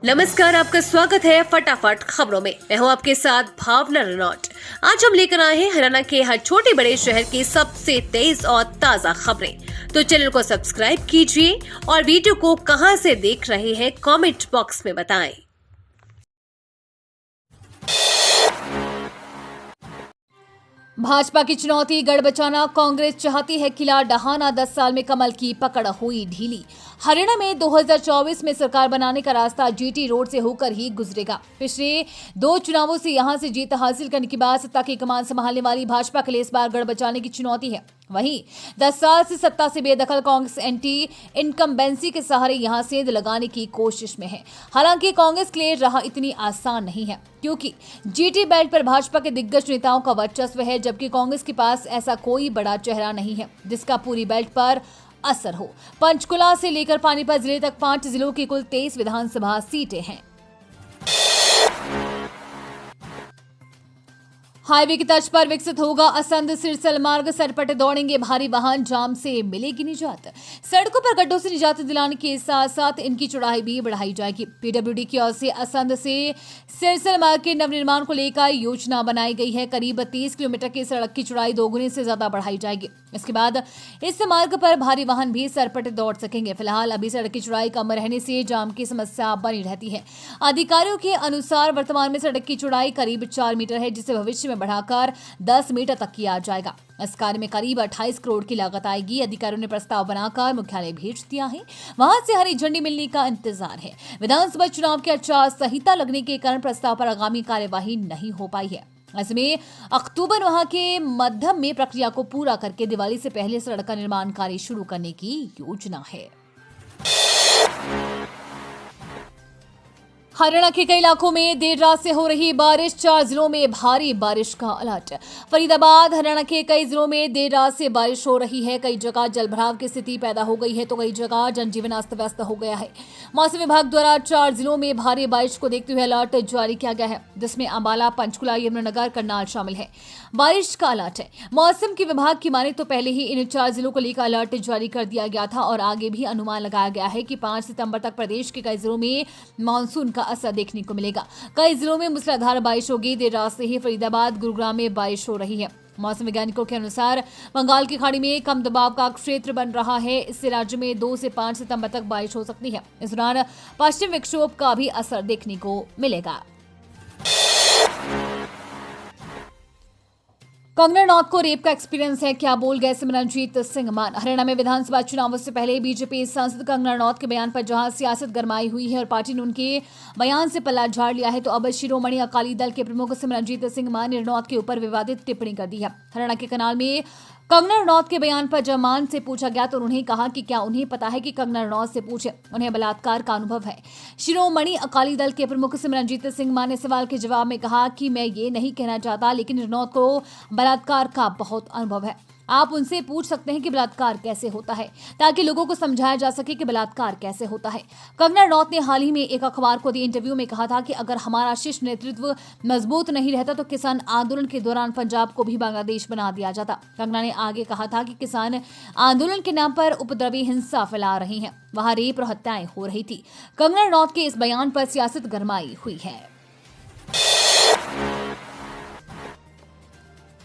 नमस्कार, आपका स्वागत है फटाफट खबरों में। मैं हूं आपके साथ भावना रनौट। आज हम लेकर आए हैं हरियाणा के हर छोटे बड़े शहर की सबसे तेज और ताजा खबरें। तो चैनल को सब्सक्राइब कीजिए और वीडियो को कहां से देख रहे हैं कमेंट बॉक्स में बताएं। भाजपा की चुनौती गढ़ बचाना। कांग्रेस चाहती है किला डहाना। 10 साल में कमल की पकड़ हुई ढीली। हरियाणा में 2024 में सरकार बनाने का रास्ता जीटी रोड से होकर ही गुजरेगा। पिछले 2 चुनावों से यहां से जीत हासिल करने के बाद सत्ता की कमान संभालने वाली भाजपा के लिए इस बार गढ़ बचाने की चुनौती है। वहीं 10 साल से सत्ता से बेदखल कांग्रेस एंटी इनकम्बेंसी के सहारे यहां सेंध लगाने की कोशिश में है। हालांकि कांग्रेस के लिए राह इतनी आसान नहीं है, क्योंकि जीटी बेल्ट पर भाजपा के दिग्गज नेताओं का वर्चस्व है, जबकि कांग्रेस के पास ऐसा कोई बड़ा चेहरा नहीं है जिसका पूरी बेल्ट पर असर हो। पंचकुला से लेकर पानीपत जिले तक 5 जिलों की कुल 23 विधानसभा सीटें हैं। हाईवे की तर्ज पर विकसित होगा असंध सिरसल मार्ग। सरपट दौड़ेंगे भारी वाहन, जाम से मिलेगी निजात। सड़कों पर गड्ढों से निजात दिलाने के साथ साथ इनकी चौड़ाई भी बढ़ाई जाएगी। पीडब्ल्यूडी की ओर से असंध से सिरसल मार्ग के नवनिर्माण को लेकर योजना बनाई गई है। करीब 30 किलोमीटर की सड़क की चौड़ाई 2 गुने से ज्यादा बढ़ाई जाएगी। इसके बाद इस मार्ग पर भारी वाहन भी सरपट दौड़ सकेंगे। फिलहाल अभी सड़क की चौड़ाई कम रहने से जाम की समस्या बनी रहती है। अधिकारियों के अनुसार वर्तमान में सड़क की चौड़ाई करीब 4 मीटर है, जिसे भविष्य में बढ़ाकर 10 मीटर तक किया जाएगा। इस कार्य में करीब 28 करोड़ की लागत आएगी। अधिकारियों ने प्रस्ताव बनाकर मुख्यालय भेज दिया है, वहां से हरी झंडी मिलने का इंतजार है। विधानसभा चुनाव की आचार संहिता लगने के कारण प्रस्ताव पर आगामी कार्यवाही नहीं हो पाई है। ऐसे में अक्टूबर माह के मध्यम में प्रक्रिया को पूरा करके दिवाली से पहले सड़क का निर्माण कार्य शुरू करने की योजना है। हरियाणा के कई इलाकों में देर रात से हो रही बारिश। 4 जिलों में भारी बारिश का अलर्ट। फरीदाबाद हरियाणा के कई जिलों में देर रात से बारिश हो रही है। कई जगह जलभराव की स्थिति पैदा हो गई है, तो कई जगह जनजीवन अस्त व्यस्त हो गया है। मौसम विभाग द्वारा 4 जिलों में भारी बारिश को देखते हुए अलर्ट जारी किया गया है, जिसमें अंबाला, पंचकुला, यमुनानगर, करनाल शामिल है। बारिश का अलर्ट है। मौसम के विभाग की माने तो पहले ही इन 4 जिलों को लेकर अलर्ट जारी कर दिया गया था और आगे भी अनुमान लगाया गया है कि 5 सितंबर तक प्रदेश के कई जिलों में मानसून का असर देखने को मिलेगा। कई जिलों में मूसलाधार बारिश होगी। देर रात से ही फरीदाबाद, गुरुग्राम में बारिश हो रही है। मौसम वैज्ञानिकों के अनुसार बंगाल की खाड़ी में कम दबाव का क्षेत्र बन रहा है। इससे राज्य में 2 से 5 सितंबर तक बारिश हो सकती है। इस दौरान पश्चिम विक्षोभ का भी असर देखने को मिलेगा। कंगना रनौत को रेप का एक्सपीरियंस है, क्या बोल गए सिमरनजीत सिंह मान। हरियाणा में विधानसभा चुनावों से पहले बीजेपी सांसद कंगना रनौत के बयान पर जहां सियासत गरमाई हुई है और पार्टी ने उनके बयान से पल्ला झाड़ लिया है, तो अब शिरोमणि अकाली दल के प्रमुख सिमरनजीत सिंह मान ने रनौत के ऊपर विवादित टिप्पणी कर दी है। हरियाणा के कनाल में कंगना रनौत के बयान पर जब मान से पूछा गया तो उन्होंने कहा कि क्या उन्हें पता है कि कंगना रनौत से पूछे, उन्हें बलात्कार का अनुभव है। शिरोमणि अकाली दल के प्रमुख सिमरनजीत सिंह मान ने सवाल के जवाब में कहा कि मैं ये नहीं कहना चाहता, लेकिन रनौत को बलात्कार का बहुत अनुभव है। आप उनसे पूछ सकते हैं कि बलात्कार कैसे होता है, ताकि लोगों को समझाया जा सके कि बलात्कार कैसे होता है। कंगना रनौत ने हाल ही में एक अखबार को दिए इंटरव्यू में कहा था कि अगर हमारा शीर्ष नेतृत्व मजबूत नहीं रहता तो किसान आंदोलन के दौरान पंजाब को भी बांग्लादेश बना दिया जाता। कंगना ने आगे कहा था कि किसान आंदोलन के नाम पर उपद्रवी हिंसा फैला रही है, वहां रेप और हत्याएं हो रही थी। कंगना रनौत के इस बयान पर सियासत गरमाई हुई है।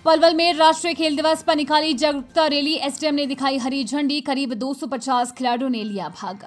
पलवल में राष्ट्रीय खेल दिवस पर निकाली जागरूकता रैली। एसडीएम ने दिखाई हरी झंडी। करीब 250 खिलाड़ियों ने लिया भाग।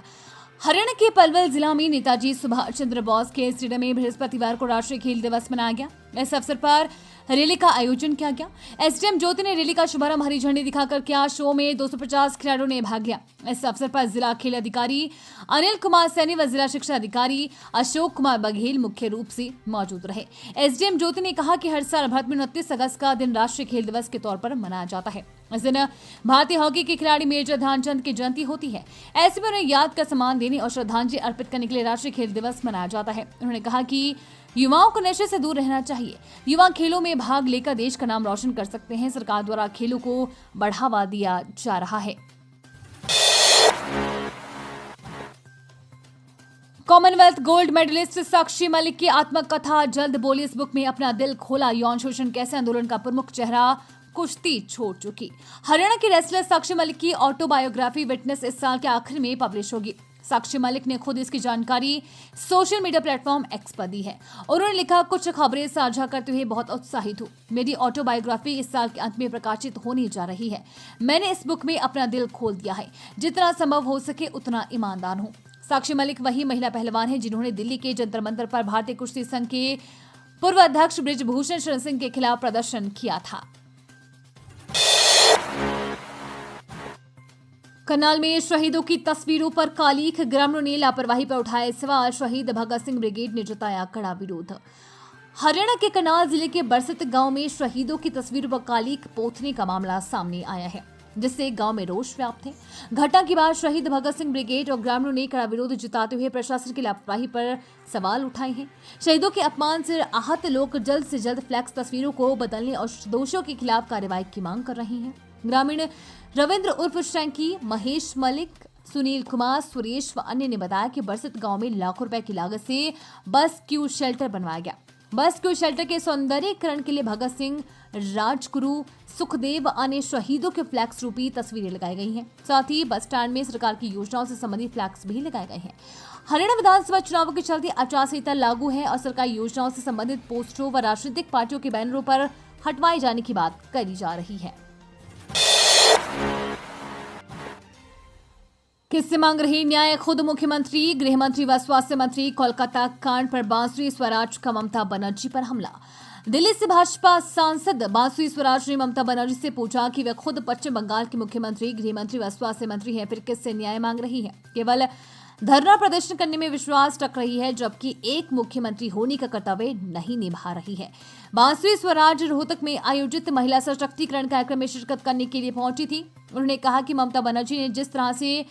हरियाणा के पलवल जिला में नेताजी सुभाष चंद्र बोस के स्टेडियम में बृहस्पतिवार को राष्ट्रीय खेल दिवस मनाया गया। इस अवसर पर रैली का आयोजन किया गया। एसडीएम ज्योति ने रैली का शुभारंभ हरी झंडी दिखाकर किया। शो में 250 खिलाड़ियों ने भाग लिया। इस अवसर पर जिला खेल अधिकारी अनिल कुमार सैनी व जिला शिक्षा अधिकारी अशोक कुमार बघेल मुख्य रूप से मौजूद रहे। एसडीएम ज्योति ने कहा कि हर साल भारत में 29 अगस्त का दिन राष्ट्रीय खेल दिवस के तौर पर मनाया जाता है। इस दिन भारतीय हॉकी के खिलाड़ी मेजर ध्यानचंद की जयंती होती है। ऐसे में उन्हें याद का सम्मान देने और श्रद्धांजलि अर्पित करने के लिए राष्ट्रीय खेल दिवस मनाया जाता है। उन्होंने कहा कि युवाओं को नशे से दूर रहना चाहिए। युवा खेलों में भाग लेकर देश का नाम रोशन कर सकते हैं। सरकार द्वारा खेलों को बढ़ावा दिया जा रहा है। Commonwealth gold medallist Sakshi Malik की आत्मकथा जल्द बोली। इस बुक में अपना दिल खोला, यौन शोषण कैसे आंदोलन का प्रमुख चेहरा कुश्ती छोड़ चुकी। हरियाणा की रेसलर साक्षी मलिक की ऑटोबायोग्राफी विटनेस इस साल के आखिर में पब्लिश होगी। साक्षी मलिक ने खुद इसकी जानकारी सोशल मीडिया प्लेटफॉर्म एक्स पर दी है। उन्होंने लिखा, कुछ खबरें साझा करते हुए बहुत उत्साहित हूँ। मेरी ऑटोबायोग्राफी इस साल के अंत में प्रकाशित होने जा रही है। मैंने इस बुक में अपना दिल खोल दिया है। जितना संभव हो सके उतना ईमानदार हूँ। साक्षी मलिक वही महिला पहलवान है जिन्होंने दिल्ली के जंतर मंतर पर भारतीय कुश्ती संघ के पूर्व अध्यक्ष बृजभूषण शरण सिंह के खिलाफ प्रदर्शन किया था। करनाल में शहीदों की तस्वीरों पर कालीख, ग्रामीणों ने लापरवाही पर उठाए सवाल। शहीद भगत सिंह ब्रिगेड ने जताया कड़ा विरोध। हरियाणा के करनाल जिले के बरसत गांव में शहीदों की तस्वीरों पर कालीख पोतने का मामला सामने आया है, जिससे गांव में रोष व्याप्त है। घटना के बाद शहीद भगत सिंह ब्रिगेड और ग्रामीणों ने कड़ा विरोध जताते हुए प्रशासन की लापरवाही पर सवाल उठाए हैं। शहीदों के अपमान से आहत लोग जल्द से जल्द फ्लैक्स तस्वीरों को बदलने और दोषियों के खिलाफ कार्रवाई की मांग कर रहे हैं। ग्रामीण रविंद्र उर्फ शैंकी, महेश मलिक, सुनील कुमार, सुरेश व अन्य ने बताया कि बरसत गांव में लाखों रुपए की लागत से बस क्यू शेल्टर बनवाया गया। बस क्यू शेल्टर के सौंदर्यीकरण के लिए भगत सिंह, राजगुरु, सुखदेव व अन्य शहीदों के फ्लैक्स रूपी तस्वीरें लगाई गई हैं। साथ ही बस स्टैंड में सरकार की योजनाओं से संबंधित फ्लैक्स भी लगाए गए हैं। हरियाणा विधानसभा चुनावों के चलते आचार संहिता लागू है और सरकारी योजनाओं से संबंधित पोस्टरों व राजनीतिक पार्टियों के बैनरों पर हटवाए जाने की बात कही जा रही है। किससे मांग रही न्याय? खुद मुख्यमंत्री, गृह मंत्री व स्वास्थ्य मंत्री। कोलकाता कांड पर बांसुरी स्वराज का ममता बनर्जी पर हमला। दिल्ली से भाजपा सांसद बांसुरी स्वराज ने ममता बनर्जी से पूछा कि वे खुद पश्चिम बंगाल के मुख्यमंत्री, गृह मंत्री व स्वास्थ्य मंत्री हैं, फिर किससे न्याय मांग रही है? केवल धरना प्रदर्शन करने में विश्वास रख रही है, जबकि एक मुख्यमंत्री होने का कर्तव्य नहीं निभा रही है। बांसुरी स्वराज रोहतक में आयोजित महिला सशक्तिकरण कार्यक्रम में शिरकत करने के लिए पहुंची थी। उन्होंने कहा कि ममता बनर्जी ने जिस तरह से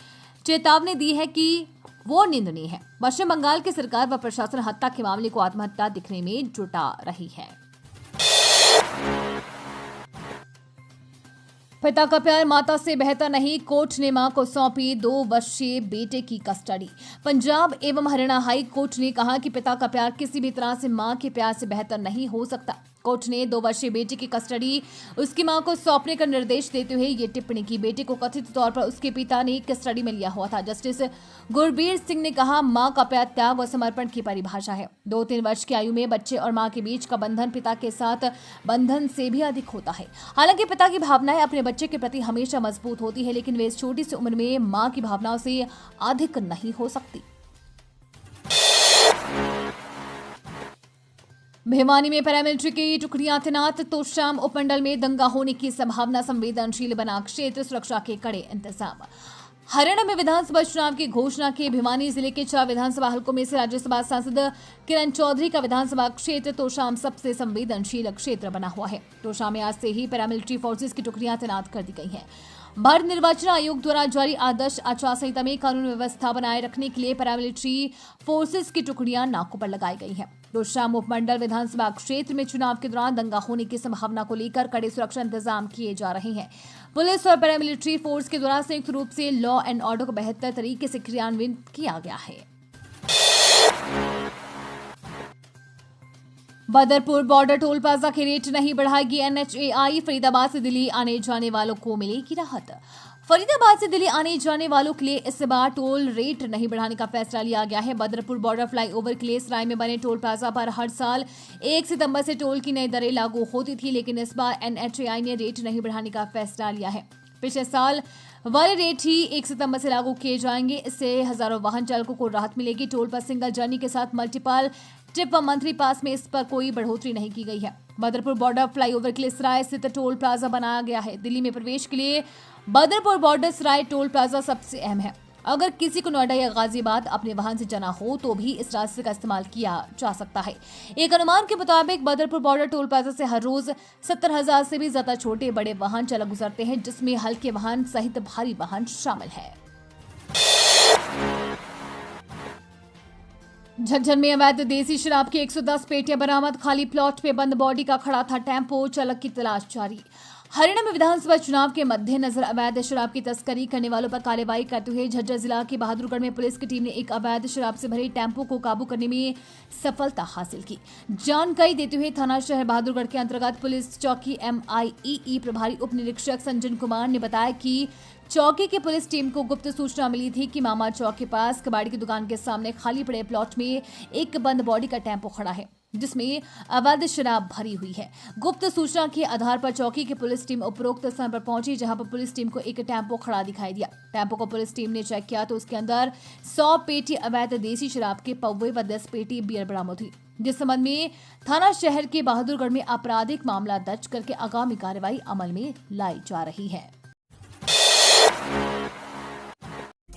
चेतावनी दी है कि वो निंदनीय है। पश्चिम बंगाल की सरकार व प्रशासन हत्या के मामले को आत्महत्या दिखने में जुटा रही है। पिता का प्यार माता से बेहतर नहीं, कोर्ट ने मां को सौंपी 2 वर्षीय बेटे की कस्टडी। पंजाब एवं हरियाणा हाई कोर्ट ने कहा कि पिता का प्यार किसी भी तरह से मां के प्यार से बेहतर नहीं हो सकता। कोर्ट ने 2 वर्षीय बेटे की कस्टडी उसकी मां को सौंपने का निर्देश देते हुए ये टिप्पणी की। बेटे को कथित तौर पर उसके पिता ने कस्टडी में लिया हुआ था। जस्टिस गुरबीर सिंह ने कहा, मां का प्यार त्याग व समर्पण की परिभाषा है। 2-3 वर्ष की आयु में बच्चे और मां के बीच का बंधन पिता के साथ बंधन से भी अधिक होता है। हालांकि पिता की भावनाएं अपने बच्चे के प्रति हमेशा मजबूत होती है, लेकिन वे इस छोटी सी उम्र में मां की भावनाओं से अधिक नहीं हो सकती। भिवानी में पैरामिलिट्री की टुकड़ियां तैनात। तोशाम उपमंडल में दंगा होने की संभावना, संवेदनशील बना क्षेत्र, सुरक्षा के कड़े इंतजाम। हरियाणा में विधानसभा चुनाव की घोषणा के भिवानी जिले के 4 विधानसभा हलकों में से राज्यसभा सांसद किरण चौधरी का विधानसभा क्षेत्र तोशाम सबसे संवेदनशील क्षेत्र बना हुआ है। तोशाम में आज से ही पैरामिलिट्री फोर्सेज की टुकड़ियां तैनात कर दी गई हैं। भारत निर्वाचन आयोग द्वारा जारी आदर्श आचार संहिता में कानून व्यवस्था बनाए रखने के लिए पैरामिलिट्री फोर्सेज की टुकड़ियां नाकों पर लगाई गई हैं। तोशाम उपमंडल विधानसभा क्षेत्र में चुनाव के दौरान दंगा होने की संभावना को लेकर कड़े सुरक्षा इंतजाम किए जा रहे हैं। पुलिस और पैरामिलिट्री फोर्स के द्वारा संयुक्त रूप से लॉ एंड ऑर्डर को बेहतर तरीके से क्रियान्वित किया गया है। बदरपुर बॉर्डर टोल प्लाजा के रेट नहीं बढ़ाएगी NHAI। फरीदाबाद से दिल्ली आने जाने वालों को मिलेगी राहत। फरीदाबाद से दिल्ली आने जाने वालों के लिए इस बार टोल रेट नहीं बढ़ाने का फैसला लिया गया है। बदरपुर बॉर्डर फ्लाईओवर के लिए सराय में बने टोल प्लाजा पर हर साल 1 सितंबर से टोल की नई दरें लागू होती थी, लेकिन इस बार NHAI ने रेट नहीं बढ़ाने का फैसला लिया है। पिछले साल वाले रेट ही 1 सितंबर से लागू किए जाएंगे। इससे हजारों वाहन चालकों को राहत मिलेगी। टोल पर सिंगल जर्नी के साथ मल्टीपल ट्रिप व मंथली पास में इस पर कोई बढ़ोतरी नहीं की गई है। बदरपुर बॉर्डर फ्लाईओवर के लिए सराय स्थित टोल प्लाजा बनाया गया है। दिल्ली में प्रवेश के लिए बदरपुर बॉर्डर सराय टोल प्लाजा सबसे अहम है। अगर किसी को नोएडा या गाजियाबाद अपने वाहन से जाना हो तो भी इस रास्ते का इस्तेमाल किया जा सकता है। एक अनुमान के मुताबिक बदरपुर बॉर्डर टोल प्लाजा से हर रोज 70,000 से भी ज्यादा छोटे बड़े वाहन चालक गुजरते हैं, जिसमें हल्के वाहन सहित भारी वाहन शामिल है। झज्जर में अवैध देसी शराब की 110 पेटियां बरामद। खाली प्लॉट पे बंद बॉडी का खड़ा था टेम्पो, चालक की तलाश जारी। हरियाणा में विधानसभा चुनाव के मद्देनजर अवैध शराब की तस्करी करने वालों पर कार्रवाई करते हुए झज्जर जिला के बहादुरगढ़ में पुलिस की टीम ने एक अवैध शराब से भरे टेम्पो को काबू करने में सफलता हासिल की। जानकारी देते हुए थाना शहर बहादुरगढ़ के अंतर्गत पुलिस चौकी MIEE प्रभारी उप निरीक्षक संजन कुमार ने बताया कि चौकी की पुलिस टीम को गुप्त सूचना मिली थी कि मामा चौक के पास कबाड़ी की दुकान के सामने खाली पड़े प्लॉट में एक बंद बॉडी का टेम्पो खड़ा है जिसमें अवैध शराब भरी हुई है। गुप्त सूचना के आधार पर चौकी की पुलिस टीम उपरोक्त स्थान पर पहुंची, जहां पर पुलिस टीम को एक टेम्पो खड़ा दिखाई दिया। टेम्पो को पुलिस टीम ने चेक किया तो उसके अंदर 100 पेटी अवैध देसी शराब के पौवे व 10 पेटी बियर बरामद हुई, जिस संबंध में थाना शहर के बहादुरगढ़ में आपराधिक मामला दर्ज करके आगामी कार्रवाई अमल में लाई जा रही है।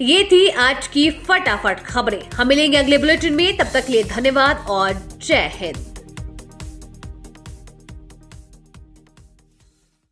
ये थी आज की फटाफट खबरें। हम मिलेंगे अगले बुलेटिन में, तब तक के लिए धन्यवाद और जय हिंद।